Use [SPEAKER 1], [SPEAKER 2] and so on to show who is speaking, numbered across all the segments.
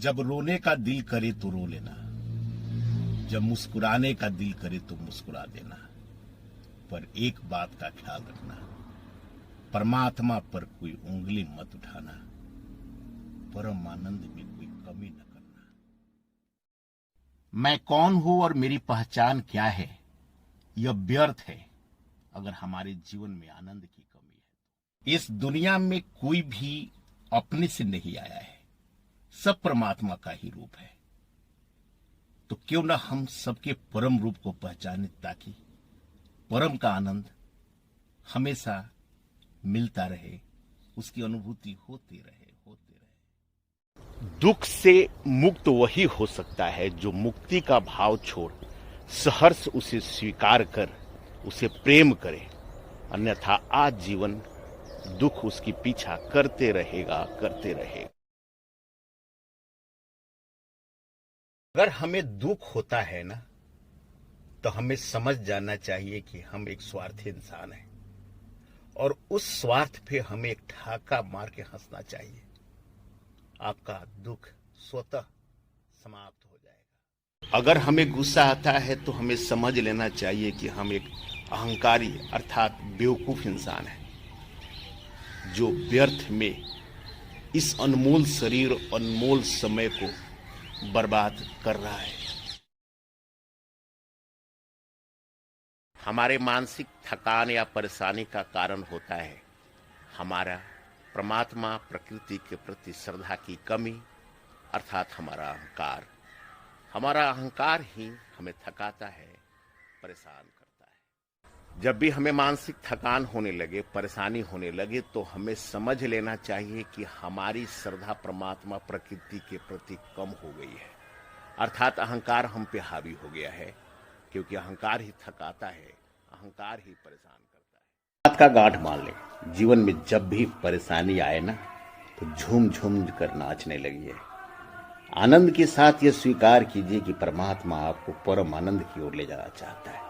[SPEAKER 1] जब रोने का दिल करे तो रो लेना, जब मुस्कुराने का दिल करे तो मुस्कुरा देना, पर एक बात का ख्याल रखना, परमात्मा पर कोई उंगली मत उठाना, परम आनंद में कोई कमी न करना। मैं कौन हूं और मेरी पहचान क्या है, यह व्यर्थ है अगर हमारे जीवन में आनंद की कमी है। इस दुनिया में कोई भी अपने से नहीं आया है, सब परमात्मा का ही रूप है। तो क्यों ना हम सबके परम रूप को पहचाने, ताकि परम का आनंद हमेशा मिलता रहे, उसकी अनुभूति होती रहे। दुख से मुक्त वही हो सकता है जो मुक्ति का भाव छोड़ सहर्ष उसे स्वीकार कर उसे प्रेम करे, अन्यथा आज जीवन दुख उसकी पीछा करते रहेगा। अगर हमें दुख होता है ना, तो हमें समझ जाना चाहिए कि हम एक स्वार्थी इंसान हैं और उस स्वार्थ पे हमें एक ठाका मार के हंसना चाहिए। आपका दुख स्वतः समाप्त हो जाएगा। अगर हमें गुस्सा आता है तो हमें समझ लेना चाहिए कि हम एक अहंकारी अर्थात बेवकूफ इंसान हैं, जो व्यर्थ में इस अनमोल शरीर, अनमोल समय को बर्बाद कर रहा है। हमारे मानसिक थकान या परेशानी का कारण होता है हमारा परमात्मा प्रकृति के प्रति श्रद्धा की कमी, अर्थात हमारा अहंकार। हमारा अहंकार ही हमें थकाता है, परेशान करता है। जब भी हमें मानसिक थकान होने लगे, परेशानी होने लगे, तो हमें समझ लेना चाहिए कि हमारी श्रद्धा परमात्मा प्रकृति के प्रति कम हो गई है, अर्थात अहंकार हम पे हावी हो गया है, क्योंकि अहंकार ही थकाता है, अहंकार ही परेशान करता है। बात का गांठ मान ले, जीवन में जब भी परेशानी आए ना, तो झूम झूम कर नाचने लगिए। आनंद के साथ यह स्वीकार कीजिए कि परमात्मा आपको परम आनंद की ओर ले जाना चाहता है,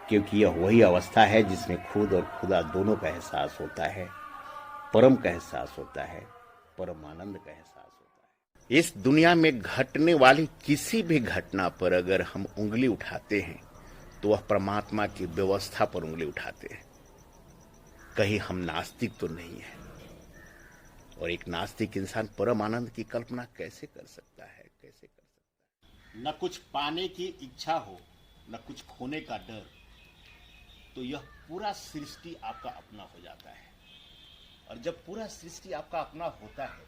[SPEAKER 1] क्योंकि यह वही अवस्था है जिसमें खुद और खुदा दोनों का एहसास होता है, परम का एहसास होता है, परम आनंद का एहसास होता है। इस दुनिया में घटने वाली किसी भी घटना पर अगर हम उंगली उठाते हैं, तो वह परमात्मा की व्यवस्था पर उंगली उठाते हैं। कहीं हम नास्तिक तो नहीं है, और एक नास्तिक इंसान परम आनंद की कल्पना कैसे कर सकता है? न कुछ पाने की इच्छा हो, न कुछ खोने का डर, तो यह पूरा सृष्टि आपका अपना हो जाता है। और जब पूरा सृष्टि आपका अपना होता है,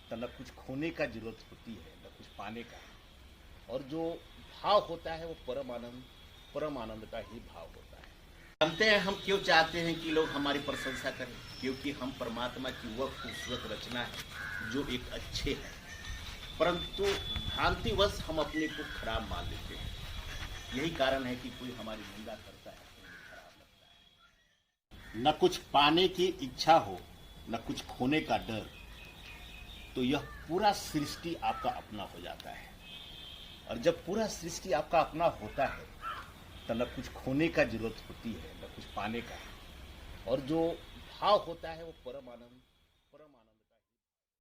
[SPEAKER 1] तो न कुछ खोने का जरूरत होती है, न कुछ पाने का, और जो भाव होता है वो परम आनंद का ही भाव होता है। जानते हैं हम क्यों चाहते हैं कि लोग हमारी प्रशंसा करें? क्योंकि हम परमात्मा की वह खूबसूरत रचना है जो एक अच्छे है, परंतु भ्रांतिवश हम अपने को खराब मान लेते हैं। यही कारण है कि कोई हमारी निंदा करता है तो हमें खराब लगता है। न कुछ पाने की इच्छा हो, न कुछ खोने का डर, तो यह पूरा सृष्टि आपका अपना हो जाता है। और जब पूरा सृष्टि आपका अपना होता है, तो न कुछ खोने का जरूरत होती है, न कुछ पाने का, और जो भाव होता है वो परम आनंद